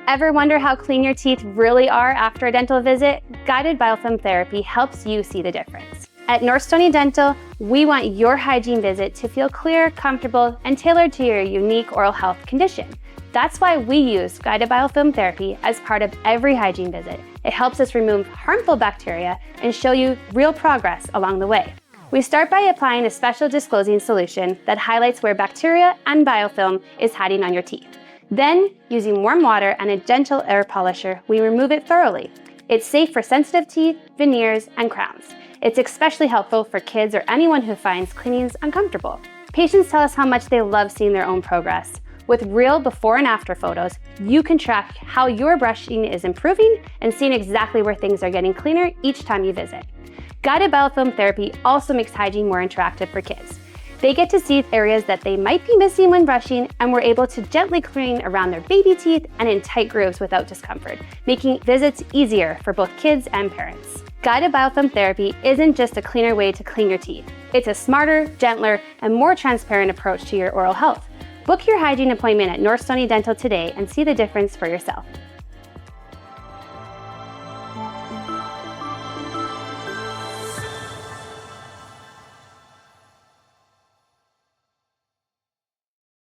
Ever wonder how clean your teeth really are after a dental visit? Guided Biofilm Therapy helps you see the difference. At North Stony Dental, we want your hygiene visit to feel clear, comfortable, and tailored to your unique oral health condition. That's why we use Guided Biofilm Therapy as part of every hygiene visit. It helps us remove harmful bacteria and show you real progress along the way. We start by applying a special disclosing solution that highlights where bacteria and biofilm is hiding on your teeth. Then, using warm water and a gentle air polisher, we remove it thoroughly. It's safe for sensitive teeth, veneers, and crowns. It's especially helpful for kids or anyone who finds cleanings uncomfortable. Patients tell us how much they love seeing their own progress. With real before and after photos, you can track how your brushing is improving and seeing exactly where things are getting cleaner each time you visit. Guided Biofilm Therapy also makes hygiene more interactive for kids. They get to see areas that they might be missing when brushing, and we're able to gently clean around their baby teeth and in tight grooves without discomfort, making visits easier for both kids and parents. Guided Biofilm Therapy isn't just a cleaner way to clean your teeth. It's a smarter, gentler, and more transparent approach to your oral health. Book your hygiene appointment at North Stony Dental today and see the difference for yourself.